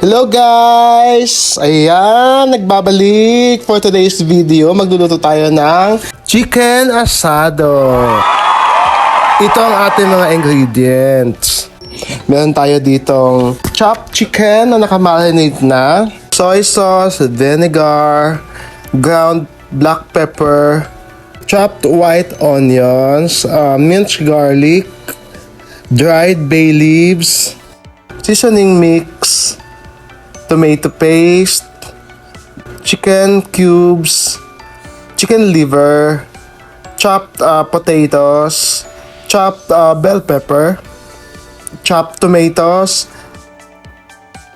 Hello guys! Ayan, nagbabalik for today's video. Magluluto tayo ng chicken asado. Ito ang ating mga ingredients. Meron tayo ditong chopped chicken na nakamarinate na, soy sauce, vinegar, ground black pepper, chopped white onions, minced garlic, dried bay leaves, seasoning mix, tomato paste, chicken cubes, chicken liver, chopped potatoes, chopped bell pepper, chopped tomatoes,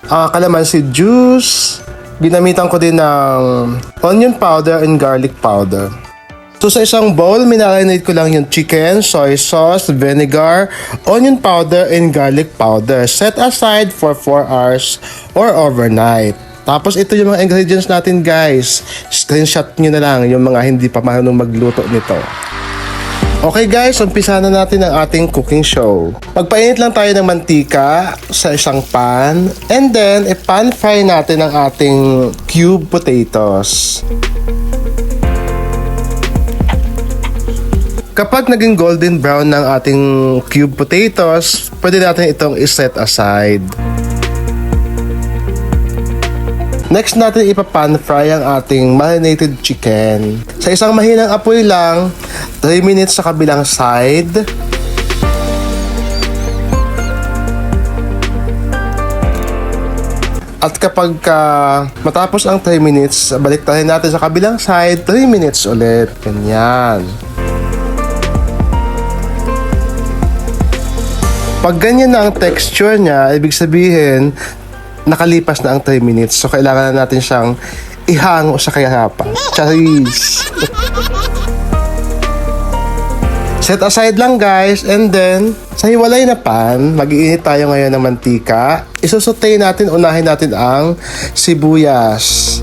calamansi juice. Ginamitan ko din ng onion powder and garlic powder. So sa isang bowl, minarinate ko lang yung chicken, soy sauce, vinegar, onion powder, and garlic powder. Set aside for 4 hours or overnight. Tapos ito yung mga ingredients natin guys. Screenshot nyo na lang yung mga hindi pa marunong magluto nito. Okay guys, umpisa na natin ang ating cooking show. Magpainit lang tayo ng mantika sa isang pan. And then, pan fry natin ang ating cube potatoes. Kapag naging golden brown ng ating cube potatoes, pwede natin itong iset aside. Next natin ipapan fry ang ating marinated chicken. Sa isang mahinang apoy lang, 3 minutes sa kabilang side. At kapag matapos ang 3 minutes, balik tayo natin sa kabilang side, 3 minutes ulit. Ganyan. Pag ganyan na ang texture niya, ibig sabihin, nakalipas na ang 3 minutes. So, kailangan na natin siyang ihango sa kahirapan. Charis! Set aside lang guys. And then, sa hiwalay na pan, mag-iinit tayo ngayon ng mantika. Isusutay natin, unahin natin ang sibuyas.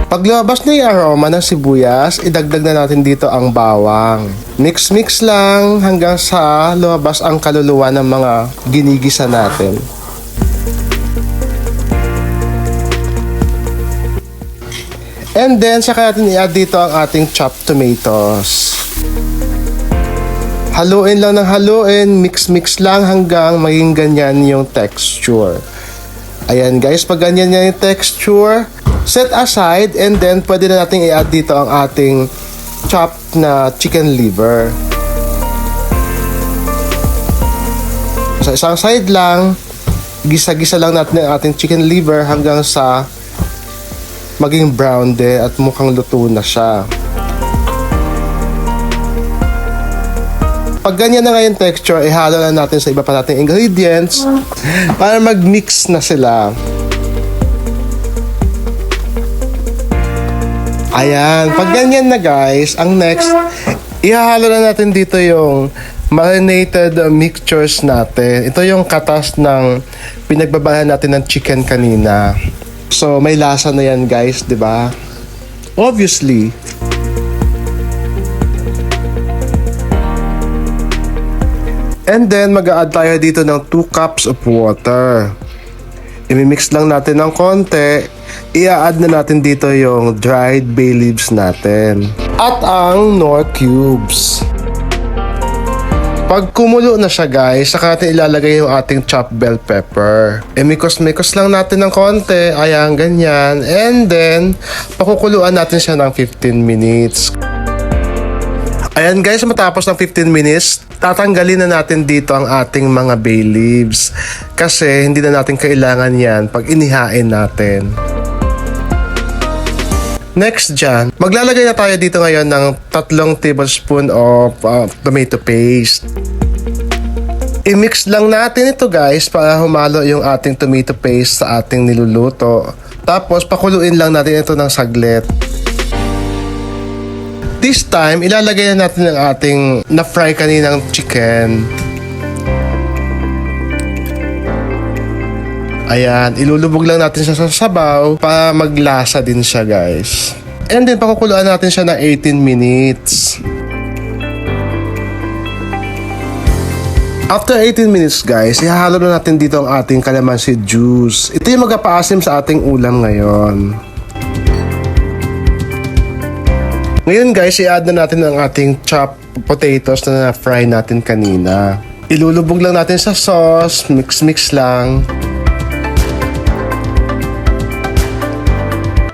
Pag lumabas na yung aroma ng sibuyas, idagdag na natin dito ang bawang. Mix-mix lang hanggang sa lumabas ang kaluluwa ng mga ginigisa natin. And then, saka natin i-add dito ang ating chopped tomatoes. Haluin lang ng haluin, mix-mix lang hanggang maging ganyan yung texture. Ayan guys, pag ganyan yung texture, set aside and then pwede na natin i-add dito ang ating chopped na chicken liver. Sa isang side lang, gisa-gisa lang natin ang ating chicken liver hanggang sa maging brown din at mukhang luto na siya. Pag ganyan na nga yung texture, ihalo na natin sa iba pa nating ingredients para mag-mix na sila. Ayan, pag ganyan na guys, ang next, ihahalo na natin dito yung marinated mixtures natin. Ito yung katas ng pinagbabahan natin ng chicken kanina. So, may lasa na yan guys, di ba? Obviously. And then, mag-a-add tayo dito ng 2 cups of water. I-mix lang natin ng konti. I-add na natin dito yung dried bay leaves natin. At ang Knorr cubes. Pag kumulo na siya guys, saka natin ilalagay yung ating chopped bell pepper. Mikos-mikos lang natin ng konti. Ayan, ganyan. And then, pakukuluan natin siya ng 15 minutes. Ayan guys, matapos ng 15 minutes, tatanggalin na natin dito ang ating mga bay leaves. Kasi hindi na natin kailangan yan pag inihain natin. Next dyan, maglalagay na tayo dito ngayon ng 3 tablespoon of tomato paste. I-mix lang natin ito guys para humalo yung ating tomato paste sa ating niluluto. Tapos pakuluin lang natin ito ng saglit. This time, ilalagay na natin ang ating na-fry kaninang chicken. Ayan, ilulubog lang natin siya sa sabaw para maglasa din siya guys. And then, pakukuluan natin siya ng 18 minutes. After 18 minutes guys, ihahalo na natin dito ang ating calamansi juice. Ito yung magpapaasim sa ating ulam ngayon. Ngayon guys, i-add na natin ang ating chopped potatoes na na-fry natin kanina. Ilulubog lang natin sa sauce, mix lang.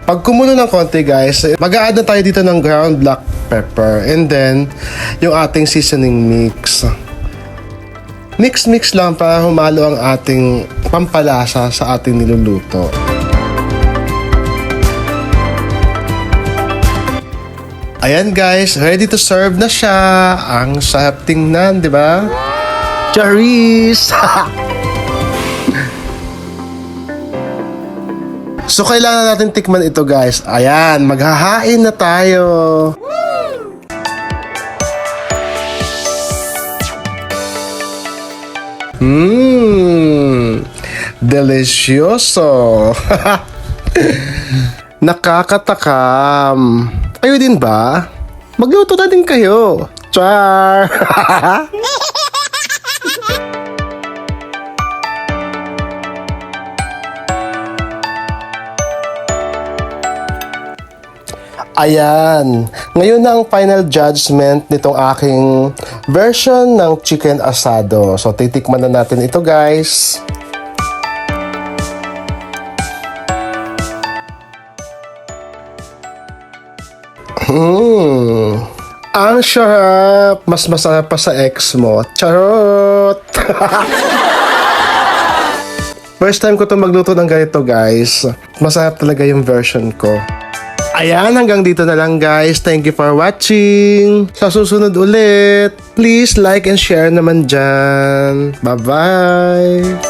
Pag kumulo ng konti guys, mag-a-add na tayo dito ng ground black pepper and then yung ating seasoning mix. Mix lang para humalo ang ating pampalasa sa ating niluluto. Ayan guys, ready to serve na siya. Ang sarap tingnan, di ba? Charis! So kailangan natin tikman ito guys. Ayan, maghahain na tayo. Delicioso. Nakakatakam. Kayo din ba? Magluto na din kayo. Char! Ayan. Ngayon na ang final judgment nitong aking version ng chicken asado. So, titikman na natin ito, guys. Ang sarap! Mas masarap pa sa ex mo. Charot! First time ko to magluto ng ganito, guys. Masarap talaga yung version ko. Ayan, hanggang dito na lang guys. Thank you for watching. Sa susunod ulit, please like and share naman dyan. Bye-bye!